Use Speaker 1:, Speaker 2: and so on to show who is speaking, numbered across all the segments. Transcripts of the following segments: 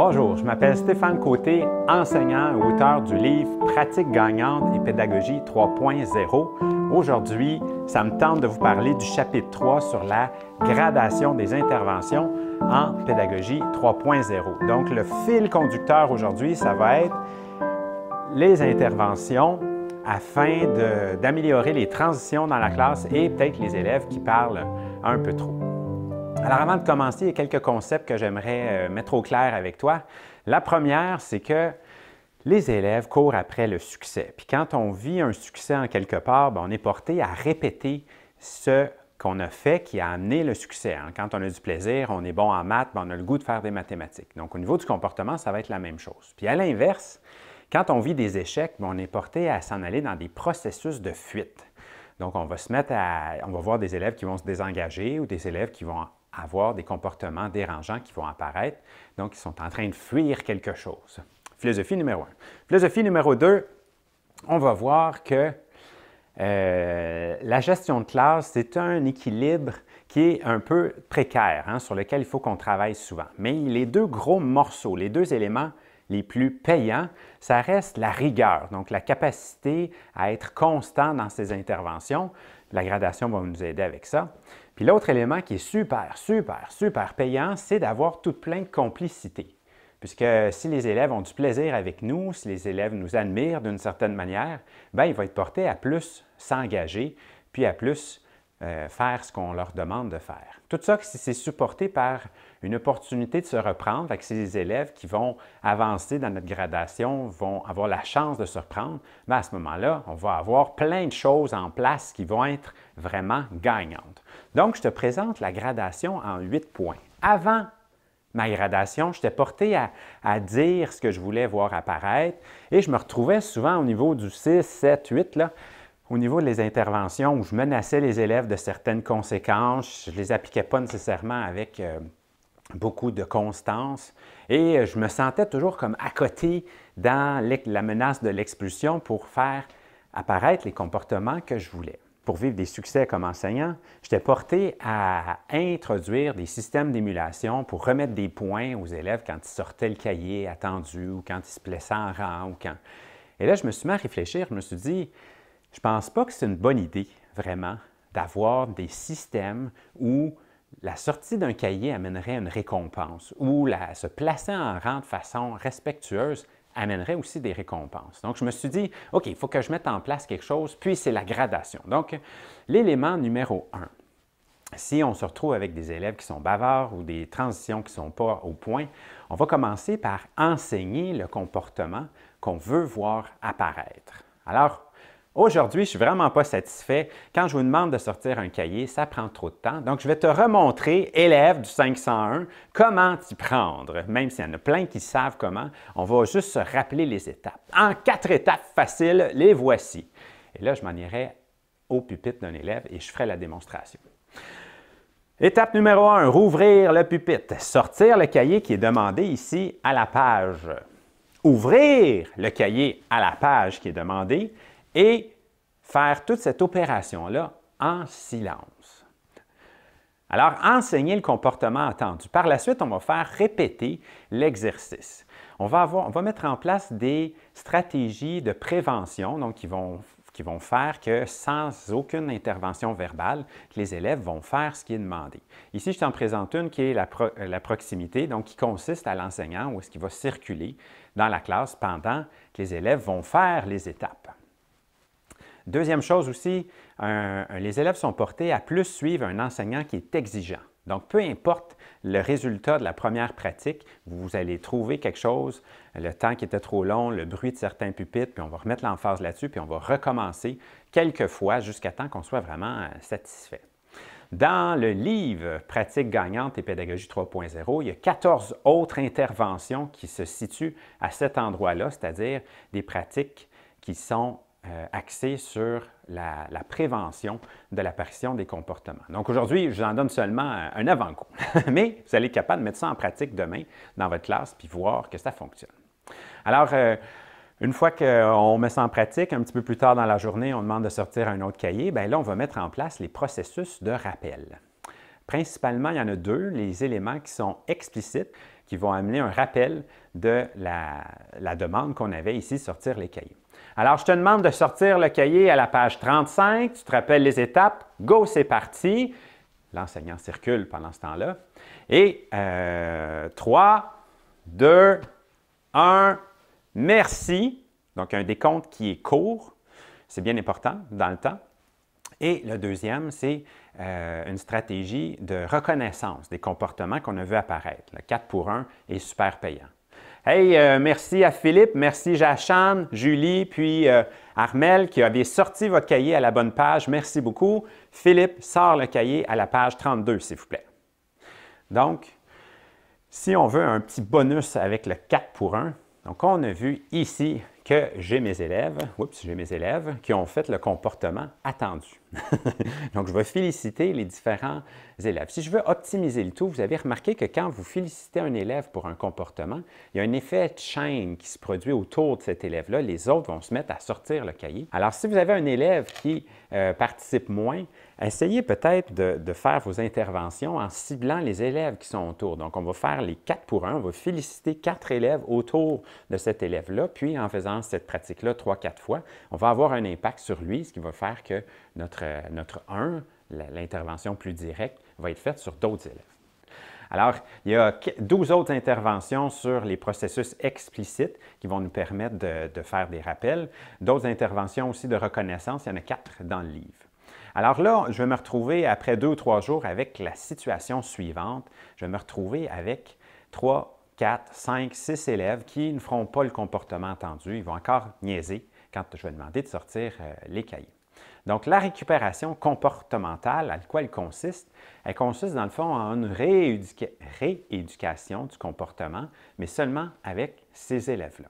Speaker 1: Bonjour, je m'appelle Stéphane Côté, enseignant et auteur du livre Pratique gagnante et pédagogie 3.0. Aujourd'hui, ça me tente de vous parler du chapitre 3 sur la gradation des interventions en pédagogie 3.0. Donc, le fil conducteur aujourd'hui, ça va être les interventions afin d'améliorer les transitions dans la classe et peut-être les élèves qui parlent un peu trop. Alors, avant de commencer, il y a quelques concepts que j'aimerais mettre au clair avec toi. La première, c'est que les élèves courent après le succès. Puis quand on vit un succès en quelque part, on est porté à répéter ce qu'on a fait qui a amené le succès. Quand on a du plaisir, on est bon en maths, on a le goût de faire des mathématiques. Donc, au niveau du comportement, ça va être la même chose. Puis à l'inverse, quand on vit des échecs, on est porté à s'en aller dans des processus de fuite. Donc, on va voir des élèves qui vont se désengager ou des élèves qui vont avoir des comportements dérangeants qui vont apparaître. Donc, ils sont en train de fuir quelque chose. Philosophie numéro 1. Philosophie numéro 2, on va voir que la gestion de classe, c'est un équilibre qui est un peu précaire, sur lequel il faut qu'on travaille souvent. Mais les deux gros morceaux, les deux éléments les plus payants, ça reste la rigueur, donc la capacité à être constant dans ses interventions. La gradation va nous aider avec ça. Puis l'autre élément qui est super payant, c'est d'avoir toute plein de complicité. Puisque si les élèves ont du plaisir avec nous, si les élèves nous admirent d'une certaine manière, il va être porté à plus s'engager, puis à plus faire ce qu'on leur demande de faire. Tout ça, si c'est supporté par une opportunité de se reprendre, c'est les élèves qui vont avancer dans notre gradation, vont avoir la chance de se reprendre, à ce moment-là, on va avoir plein de choses en place qui vont être vraiment gagnantes. Donc, je te présente la gradation en 8 points. Avant ma gradation, j'étais porté à dire ce que je voulais voir apparaître et je me retrouvais souvent au niveau du 6, 7, 8, là, au niveau des interventions où je menaçais les élèves de certaines conséquences, je ne les appliquais pas nécessairement avec beaucoup de constance et je me sentais toujours comme à côté dans la menace de l'expulsion pour faire apparaître les comportements que je voulais. Pour vivre des succès comme enseignant, j'étais porté à introduire des systèmes d'émulation pour remettre des points aux élèves quand ils sortaient le cahier attendu ou quand ils se plaçaient en rang. Et là, je me suis mis à réfléchir, je me suis dit, je ne pense pas que c'est une bonne idée, vraiment, d'avoir des systèmes où la sortie d'un cahier amènerait une récompense, où se placer en rang de façon respectueuse amènerait aussi des récompenses. Donc, je me suis dit, OK, il faut que je mette en place quelque chose, puis c'est la gradation. Donc, l'élément numéro 1, si on se retrouve avec des élèves qui sont bavards ou des transitions qui ne sont pas au point, on va commencer par enseigner le comportement qu'on veut voir apparaître. Alors, aujourd'hui, je ne suis vraiment pas satisfait. Quand je vous demande de sortir un cahier, ça prend trop de temps. Donc, je vais te remontrer, élève du 501, comment t'y prendre. Même s'il y en a plein qui savent comment, on va juste se rappeler les étapes. En 4 étapes faciles, les voici. Et là, je m'en irai au pupitre d'un élève et je ferai la démonstration. Étape numéro 1, rouvrir le pupitre. Sortir le cahier qui est demandé ici à la page. Ouvrir le cahier à la page qui est demandé et faire toute cette opération-là en silence. Alors, enseigner le comportement attendu. Par la suite, on va faire répéter l'exercice. On va mettre en place des stratégies de prévention, donc qui vont faire que sans aucune intervention verbale, les élèves vont faire ce qui est demandé. Ici, je t'en présente une qui est la proximité, donc qui consiste à l'enseignant où est-ce qu'il va circuler dans la classe pendant que les élèves vont faire les étapes. Deuxième chose aussi, les élèves sont portés à plus suivre un enseignant qui est exigeant. Donc, peu importe le résultat de la première pratique, vous allez trouver quelque chose, le temps qui était trop long, le bruit de certains pupitres, puis on va remettre l'emphase là-dessus, puis on va recommencer quelques fois jusqu'à temps qu'on soit vraiment satisfait. Dans le livre Pratique gagnante et pédagogie 3.0, il y a 14 autres interventions qui se situent à cet endroit-là, c'est-à-dire des pratiques qui sont axé sur la prévention de l'apparition des comportements. Donc aujourd'hui, je vous en donne seulement un avant-goût, mais vous allez être capable de mettre ça en pratique demain dans votre classe puis voir que ça fonctionne. Alors, une fois qu'on met ça en pratique, un petit peu plus tard dans la journée, on demande de sortir un autre cahier, bien là, on va mettre en place les processus de rappel. Principalement, il y en a deux, les éléments qui sont explicites, qui vont amener un rappel de la demande qu'on avait ici, sortir les cahiers. Alors, je te demande de sortir le cahier à la page 35. Tu te rappelles les étapes. Go, c'est parti. L'enseignant circule pendant ce temps-là. Et 3, 2, 1, merci. Donc, un décompte qui est court. C'est bien important dans le temps. Et le deuxième, c'est une stratégie de reconnaissance des comportements qu'on a vu apparaître. Le 4 pour 1 est super payant. Hey, merci à Philippe, merci Jachan, Julie, puis Armel qui avait sorti votre cahier à la bonne page. Merci beaucoup. Philippe sort le cahier à la page 32, s'il vous plaît. Donc, si on veut un petit bonus avec le 4 pour 1, donc on a vu ici que j'ai mes élèves qui ont fait le comportement attendu. Donc, je vais féliciter les différents élèves. Si je veux optimiser le tout, vous avez remarqué que quand vous félicitez un élève pour un comportement, il y a un effet chain qui se produit autour de cet élève-là. Les autres vont se mettre à sortir le cahier. Alors, si vous avez un élève qui participe moins, essayez peut-être de faire vos interventions en ciblant les élèves qui sont autour. Donc, on va faire les 4 pour 1, on va féliciter 4 élèves autour de cet élève-là, puis en faisant cette pratique-là 3-4 fois, on va avoir un impact sur lui, ce qui va faire que notre 1, l'intervention plus directe, va être faite sur d'autres élèves. Alors, il y a 12 autres interventions sur les processus explicites qui vont nous permettre de faire des rappels. D'autres interventions aussi de reconnaissance, il y en a 4 dans le livre. Alors là, je vais me retrouver après 2 ou 3 jours avec la situation suivante. Je vais me retrouver avec 3, 4, 5, 6 élèves qui ne feront pas le comportement attendu. Ils vont encore niaiser quand je vais demander de sortir les cahiers. Donc, la récupération comportementale, à quoi elle consiste? Elle consiste, dans le fond, en une rééducation du comportement, mais seulement avec ces élèves-là.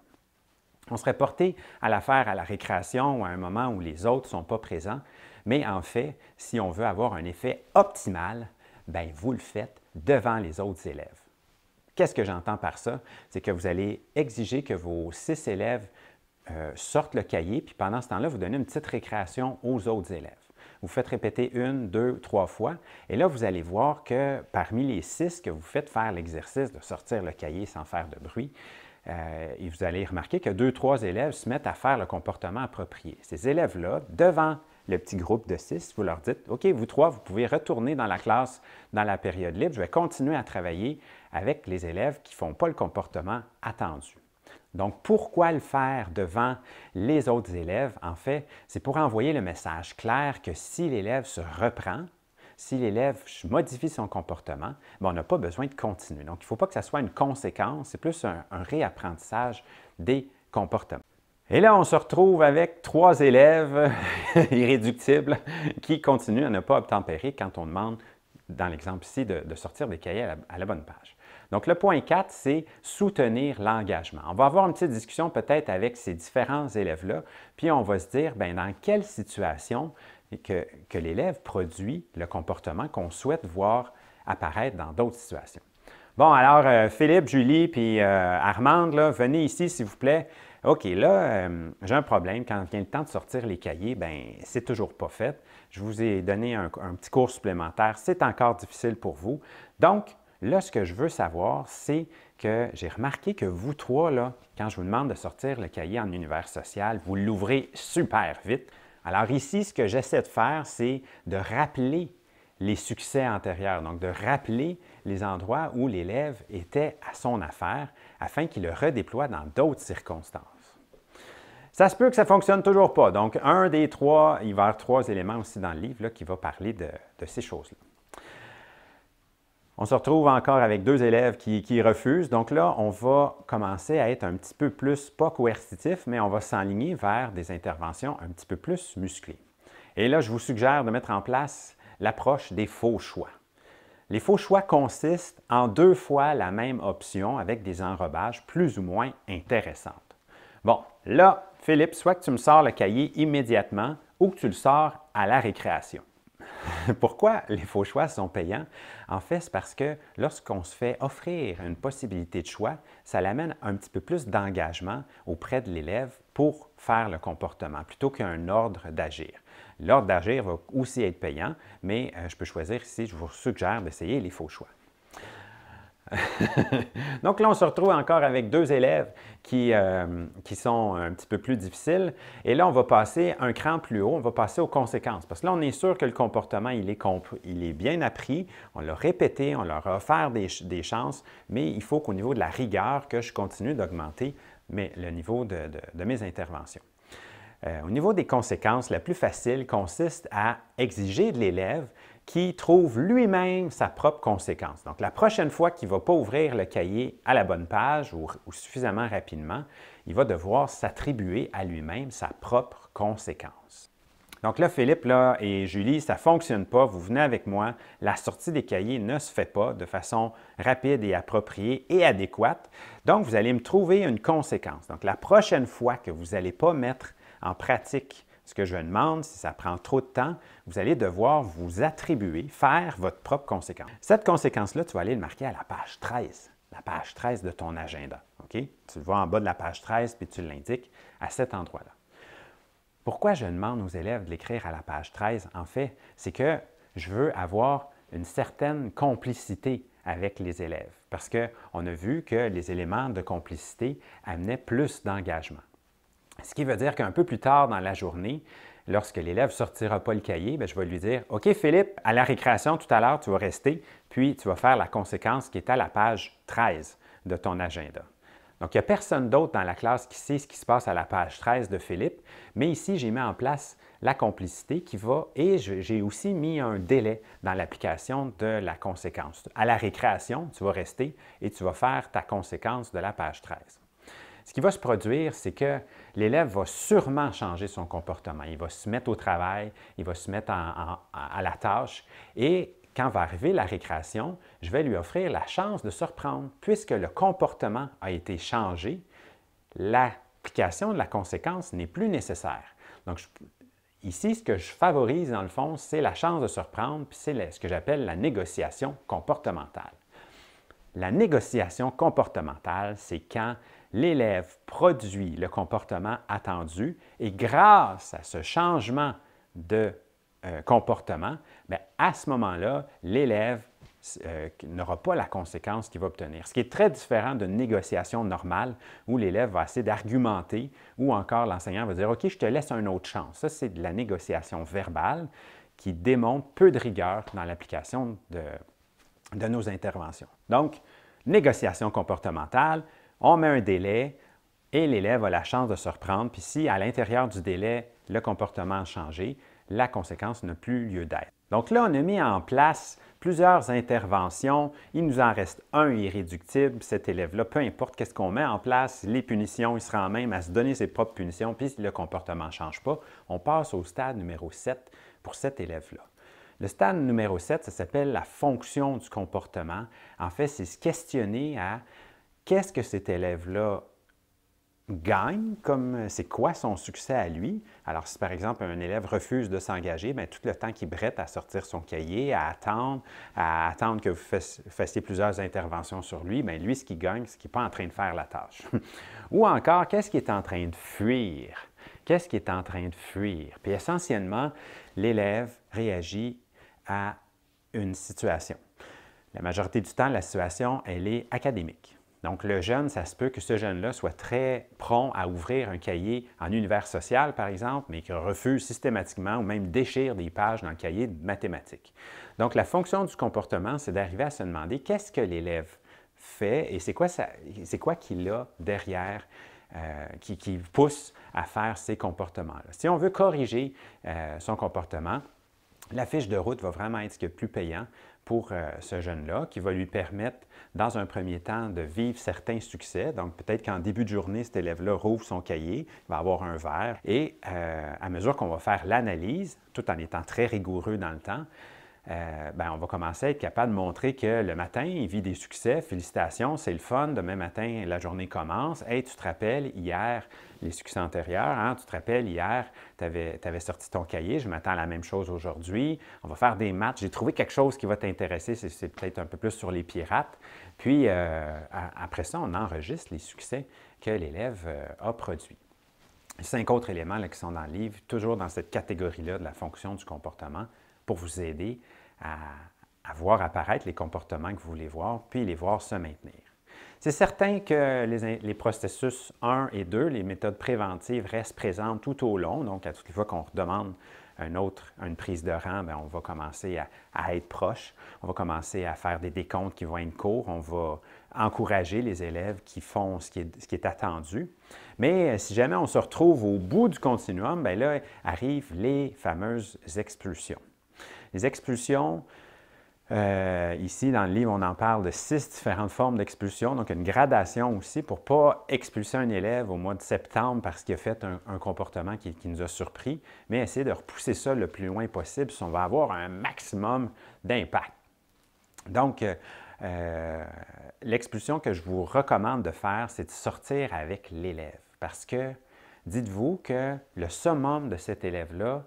Speaker 1: On serait porté à la faire à la récréation ou à un moment où les autres ne sont pas présents, mais en fait, si on veut avoir un effet optimal, bien, vous le faites devant les autres élèves. Qu'est-ce que j'entends par ça? C'est que vous allez exiger que vos 6 élèves sortent le cahier, puis pendant ce temps-là, vous donnez une petite récréation aux autres élèves. Vous faites répéter 1, 2, 3 fois, et là, vous allez voir que parmi les 6 que vous faites faire l'exercice de sortir le cahier sans faire de bruit, et vous allez remarquer que 2, 3 élèves se mettent à faire le comportement approprié. Ces élèves-là, devant le petit groupe de 6, vous leur dites, OK, vous 3, vous pouvez retourner dans la classe dans la période libre. Je vais continuer à travailler avec les élèves qui ne font pas le comportement attendu. Donc, pourquoi le faire devant les autres élèves? En fait, c'est pour envoyer le message clair que si l'élève se reprend, si l'élève modifie son comportement, bien, on n'a pas besoin de continuer. Donc, il ne faut pas que ça soit une conséquence, c'est plus un réapprentissage des comportements. Et là, on se retrouve avec 3 élèves irréductibles qui continuent à ne pas obtempérer quand on demande, dans l'exemple ici, de sortir des cahiers à la bonne page. Donc, le point 4, c'est soutenir l'engagement. On va avoir une petite discussion peut-être avec ces différents élèves-là, puis on va se dire, bien, dans quelle situation que l'élève produit le comportement qu'on souhaite voir apparaître dans d'autres situations. Bon, alors, Philippe, Julie, puis Armande, là, venez ici, s'il vous plaît. OK, là, j'ai un problème. Quand vient le temps de sortir les cahiers, bien, c'est toujours pas fait. Je vous ai donné un petit cours supplémentaire. C'est encore difficile pour vous. Donc, là, ce que je veux savoir, c'est que j'ai remarqué que vous 3, là, quand je vous demande de sortir le cahier en univers social, vous l'ouvrez super vite. Alors ici, ce que j'essaie de faire, c'est de rappeler les succès antérieurs, donc de rappeler les endroits où l'élève était à son affaire afin qu'il le redéploie dans d'autres circonstances. Ça se peut que ça ne fonctionne toujours pas. Donc, un des 3, il va y avoir 3 éléments aussi dans le livre là, qui va parler de ces choses-là. On se retrouve encore avec 2 élèves qui refusent. Donc là, on va commencer à être un petit peu plus, pas coercitif, mais on va s'enligner vers des interventions un petit peu plus musclées. Et là, je vous suggère de mettre en place l'approche des faux choix. Les faux choix consistent en 2 fois la même option avec des enrobages plus ou moins intéressantes. Bon, là, Philippe, soit que tu me sors le cahier immédiatement ou que tu le sors à la récréation. Pourquoi les faux choix sont payants? En fait, c'est parce que lorsqu'on se fait offrir une possibilité de choix, ça l'amène un petit peu plus d'engagement auprès de l'élève pour faire le comportement plutôt qu'un ordre d'agir. L'ordre d'agir va aussi être payant, mais je peux choisir ici, je vous suggère d'essayer les faux choix. Donc là, on se retrouve encore avec deux élèves qui sont un petit peu plus difficiles. Et là, on va passer un cran plus haut, on va passer aux conséquences. Parce que là, on est sûr que le comportement, il est bien appris, on l'a répété, on leur a offert des chances, mais il faut qu'au niveau de la rigueur, que je continue d'augmenter le niveau de mes interventions. Au niveau des conséquences, la plus facile consiste à exiger de l'élève qui trouve lui-même sa propre conséquence. Donc, la prochaine fois qu'il ne va pas ouvrir le cahier à la bonne page ou suffisamment rapidement, il va devoir s'attribuer à lui-même sa propre conséquence. Donc là, Philippe et Julie, ça ne fonctionne pas. Vous venez avec moi. La sortie des cahiers ne se fait pas de façon rapide et appropriée et adéquate. Donc, vous allez me trouver une conséquence. Donc, la prochaine fois que vous n'allez pas mettre en pratique ce que je demande, si ça prend trop de temps, vous allez devoir vous attribuer, faire votre propre conséquence. Cette conséquence-là, tu vas aller le marquer à la page 13, la page 13 de ton agenda. OK? Tu le vois en bas de la page 13, puis tu l'indiques à cet endroit-là. Pourquoi je demande aux élèves de l'écrire à la page 13? En fait, c'est que je veux avoir une certaine complicité avec les élèves, parce qu'on a vu que les éléments de complicité amenaient plus d'engagement. Ce qui veut dire qu'un peu plus tard dans la journée, lorsque l'élève ne sortira pas le cahier, je vais lui dire « OK Philippe, à la récréation tout à l'heure, tu vas rester, puis tu vas faire la conséquence qui est à la page 13 de ton agenda. » Donc, il n'y a personne d'autre dans la classe qui sait ce qui se passe à la page 13 de Philippe, mais ici, j'ai mis en place la complicité qui va, et j'ai aussi mis un délai dans l'application de la conséquence. À la récréation, tu vas rester et tu vas faire ta conséquence de la page 13. Ce qui va se produire, c'est que l'élève va sûrement changer son comportement. Il va se mettre au travail, il va se mettre à la tâche et quand va arriver la récréation, je vais lui offrir la chance de se reprendre. Puisque le comportement a été changé, l'application de la conséquence n'est plus nécessaire. Donc, ici, ce que je favorise dans le fond, c'est la chance de se reprendre, puis c'est ce que j'appelle la négociation comportementale. La négociation comportementale, c'est quand l'élève produit le comportement attendu et grâce à ce changement de comportement, à ce moment-là, l'élève n'aura pas la conséquence qu'il va obtenir. Ce qui est très différent d'une négociation normale où l'élève va essayer d'argumenter ou encore l'enseignant va dire « OK, je te laisse une autre chance ». Ça, c'est de la négociation verbale qui démontre peu de rigueur dans l'application de nos interventions. Donc, négociation comportementale, on met un délai et l'élève a la chance de se reprendre. Puis si à l'intérieur du délai, le comportement a changé, la conséquence n'a plus lieu d'être. Donc là, on a mis en place plusieurs interventions. Il nous en reste un irréductible, cet élève-là. Peu importe qu'est-ce qu'on met en place, les punitions, il sera en même à se donner ses propres punitions. Puis si le comportement ne change pas, on passe au stade numéro 7 pour cet élève-là. Le stade numéro 7, ça s'appelle la fonction du comportement. En fait, c'est se questionner à qu'est-ce que cet élève-là gagne, c'est quoi son succès à lui. Alors, si par exemple un élève refuse de s'engager, tout le temps qu'il brette à sortir son cahier, à attendre que vous fassiez plusieurs interventions sur lui, lui, ce qu'il gagne, c'est qu'il n'est pas en train de faire la tâche. Ou encore, qu'est-ce qu'il est en train de fuir? Qu'est-ce qu'il est en train de fuir? Puis essentiellement, l'élève réagit à une situation. La majorité du temps, la situation, elle est académique. Donc, le jeune, ça se peut que ce jeune-là soit très prompt à ouvrir un cahier en univers social, par exemple, mais qu'il refuse systématiquement ou même déchire des pages dans le cahier de mathématiques. Donc, la fonction du comportement, c'est d'arriver à se demander qu'est-ce que l'élève fait et c'est quoi qu'il a derrière qui pousse à faire ces comportements-là. Si on veut corriger son comportement, la fiche de route va vraiment être ce qui est le plus payant pour ce jeune-là, qui va lui permettre, dans un premier temps, de vivre certains succès. Donc, peut-être qu'en début de journée, cet élève-là rouvre son cahier, il va avoir un verre, et à mesure qu'on va faire l'analyse, tout en étant très rigoureux dans le temps, on va commencer à être capable de montrer que le matin, il vit des succès. Félicitations, c'est le fun. Demain matin, la journée commence. Hey, tu te rappelles hier, les succès antérieurs, hein? Tu te rappelles hier, tu avais sorti ton cahier. Je m'attends à la même chose aujourd'hui. On va faire des maths. J'ai trouvé quelque chose qui va t'intéresser. C'est peut-être un peu plus sur les pirates. Puis, après ça, on enregistre les succès que l'élève a produits. 5 autres éléments là, qui sont dans le livre, toujours dans cette catégorie-là de la fonction du comportement, pour vous aider à voir apparaître les comportements que vous voulez voir, puis les voir se maintenir. C'est certain que les processus 1 et 2, les méthodes préventives, restent présentes tout au long. Donc, à toutes les fois qu'on demande une prise de rang, bien, on va commencer à être proche. On va commencer à faire des décomptes qui vont être courts. On va encourager les élèves qui font ce qui est attendu. Mais si jamais on se retrouve au bout du continuum, bien là arrivent les fameuses expulsions. Les expulsions, ici, dans le livre, on en parle de 6 différentes formes d'expulsion, donc une gradation aussi pour ne pas expulser un élève au mois de septembre parce qu'il a fait un comportement qui nous a surpris, mais essayer de repousser ça le plus loin possible si on va avoir un maximum d'impact. Donc, l'expulsion que je vous recommande de faire, c'est de sortir avec l'élève parce que dites-vous que le summum de cet élève-là,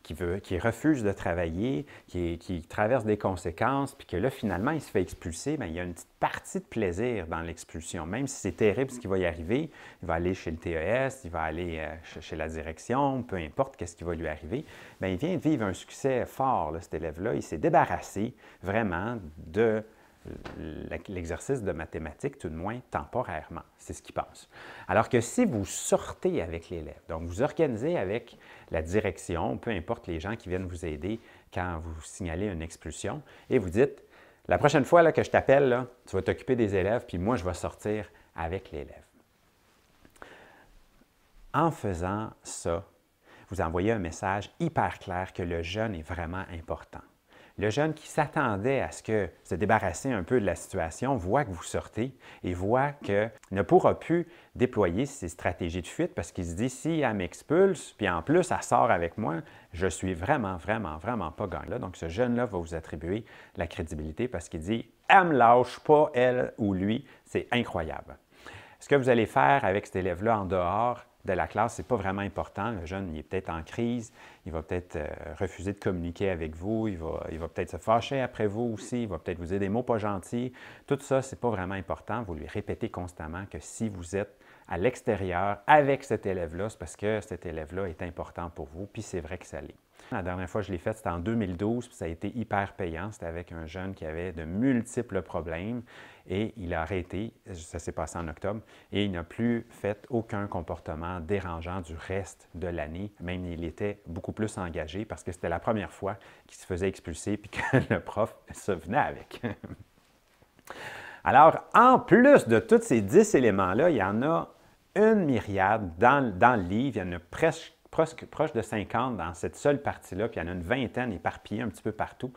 Speaker 1: qui refuse de travailler, qui traverse des conséquences, puis que là, finalement, il se fait expulser, bien, il y a une petite partie de plaisir dans l'expulsion. Même si c'est terrible ce qui va y arriver, il va aller chez le TES, il va aller chez la direction, peu importe qu'est-ce qui va lui arriver, bien, il vient de vivre un succès fort, là, cet élève-là. Il s'est débarrassé vraiment de l'exercice de mathématiques, tout de moins temporairement. C'est ce qu'il pense. Alors que si vous sortez avec l'élève, donc vous organisez avec la direction, peu importe les gens qui viennent vous aider quand vous signalez une expulsion, et vous dites, la prochaine fois là, que je t'appelle, là, tu vas t'occuper des élèves, puis moi, je vais sortir avec l'élève. En faisant ça, vous envoyez un message hyper clair que le jeune est vraiment important. Le jeune qui s'attendait à ce que se débarrasser un peu de la situation voit que vous sortez et voit qu'il ne pourra plus déployer ses stratégies de fuite parce qu'il se dit, si elle m'expulse, puis en plus, elle sort avec moi, je suis vraiment pas gagnant. Donc, ce jeune-là va vous attribuer la crédibilité parce qu'il dit, elle me lâche pas, elle ou lui, c'est incroyable. Ce que vous allez faire avec cet élève-là en dehors de la classe, ce n'est pas vraiment important. Le jeune, il est peut-être en crise, il va peut-être refuser de communiquer avec vous, il va peut-être se fâcher après vous aussi, il va peut-être vous dire des mots pas gentils. Tout ça, ce n'est pas vraiment important. Vous lui répétez constamment que si vous êtes à l'extérieur avec cet élève-là, c'est parce que cet élève-là est important pour vous, puis c'est vrai que ça l'est. La dernière fois que je l'ai fait, c'était en 2012, puis ça a été hyper payant. C'était avec un jeune qui avait de multiples problèmes et il a arrêté, ça s'est passé en octobre, et il n'a plus fait aucun comportement dérangeant du reste de l'année. Même il était beaucoup plus engagé parce que c'était la première fois qu'il se faisait expulser puis que le prof se venait avec. Alors, en plus de tous ces 10 éléments-là, il y en a une myriade dans le livre, il y en a presque proche de 50 dans cette seule partie-là, puis il y en a une vingtaine éparpillées un petit peu partout.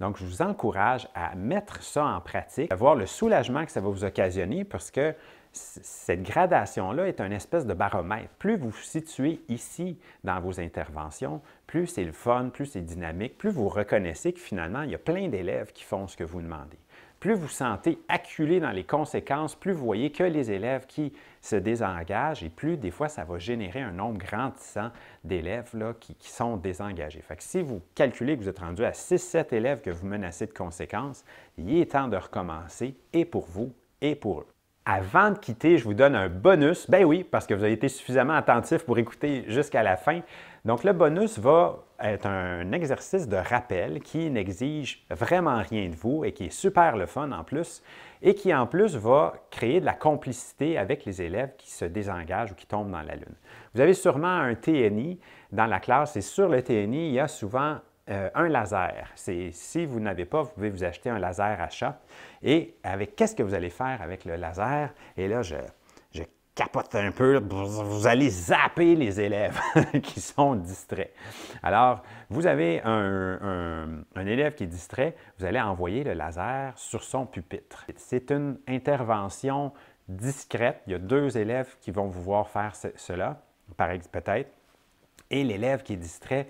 Speaker 1: Donc, je vous encourage à mettre ça en pratique, à voir le soulagement que ça va vous occasionner parce que cette gradation-là est une espèce de baromètre. Plus vous vous situez ici dans vos interventions, plus c'est le fun, plus c'est dynamique, plus vous reconnaissez que finalement, il y a plein d'élèves qui font ce que vous demandez. Plus vous sentez acculé dans les conséquences, plus vous voyez que les élèves qui se désengagent et plus des fois ça va générer un nombre grandissant d'élèves qui sont désengagés. Fait que si vous calculez que vous êtes rendu à 6-7 élèves que vous menacez de conséquences, il est temps de recommencer et pour vous et pour eux. Avant de quitter, je vous donne un bonus. Ben oui, parce que vous avez été suffisamment attentif pour écouter jusqu'à la fin. Donc, le bonus va être un exercice de rappel qui n'exige vraiment rien de vous et qui est super le fun en plus et qui en plus va créer de la complicité avec les élèves qui se désengagent ou qui tombent dans la lune. Vous avez sûrement un TNI dans la classe et sur le TNI, il y a souvent un laser. Si vous n'avez pas, vous pouvez vous acheter un laser à chat. Et avec qu'est-ce que vous allez faire avec le laser? Et là, je capote un peu. Vous allez zapper les élèves qui sont distraits. Alors, vous avez un élève qui est distrait, vous allez envoyer le laser sur son pupitre. C'est une intervention discrète. Il y a 2 élèves qui vont vous voir faire cela, peut-être. Et l'élève qui est distrait,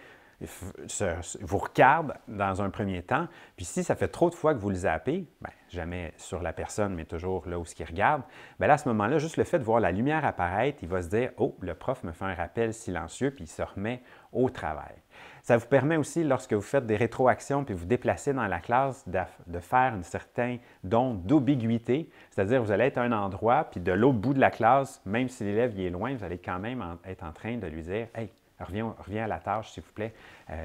Speaker 1: vous regarde dans un premier temps. Puis si ça fait trop de fois que vous le zappez, bien, jamais sur la personne, mais toujours là où ce qu'il regarde, bien là, à ce moment-là, juste le fait de voir la lumière apparaître, il va se dire « Oh, le prof me fait un rappel silencieux », puis il se remet au travail. Ça vous permet aussi, lorsque vous faites des rétroactions puis vous déplacez dans la classe, de faire un certain don d'ambiguïté, c'est-à-dire vous allez être à un endroit, puis de l'autre bout de la classe, même si l'élève est loin, vous allez quand même être en train de lui dire « Hey, reviens à la tâche, s'il vous plaît,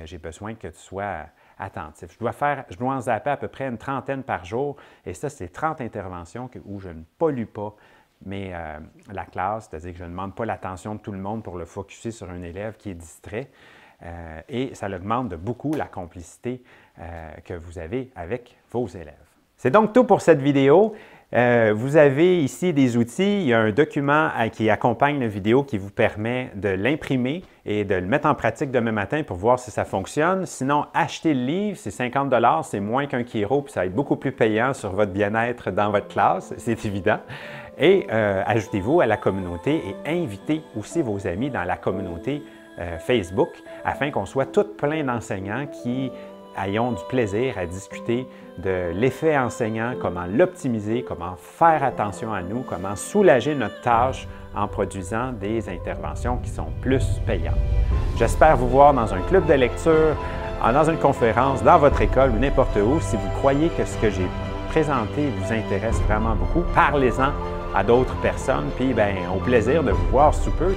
Speaker 1: j'ai besoin que tu sois attentif. » Je dois en zapper à peu près une trentaine par jour, et ça, c'est 30 interventions où je ne pollue pas la classe, c'est-à-dire que je ne demande pas l'attention de tout le monde pour le focusser sur un élève qui est distrait. Et ça augmente de beaucoup la complicité que vous avez avec vos élèves. C'est donc tout pour cette vidéo. Vous avez ici des outils. Il y a un document qui accompagne la vidéo qui vous permet de l'imprimer et de le mettre en pratique demain matin pour voir si ça fonctionne. Sinon, achetez le livre, c'est 50 $, c'est moins qu'un kiro, puis ça va être beaucoup plus payant sur votre bien-être dans votre classe, c'est évident. Et ajoutez-vous à la communauté et invitez aussi vos amis dans la communauté Facebook, afin qu'on soit tous plein d'enseignants qui ayons du plaisir à discuter de l'effet enseignant, comment l'optimiser, comment faire attention à nous, comment soulager notre tâche en produisant des interventions qui sont plus payantes. J'espère vous voir dans un club de lecture, dans une conférence, dans votre école ou n'importe où. Si vous croyez que ce que j'ai présenté vous intéresse vraiment beaucoup, parlez-en à d'autres personnes, puis au plaisir de vous voir sous peu.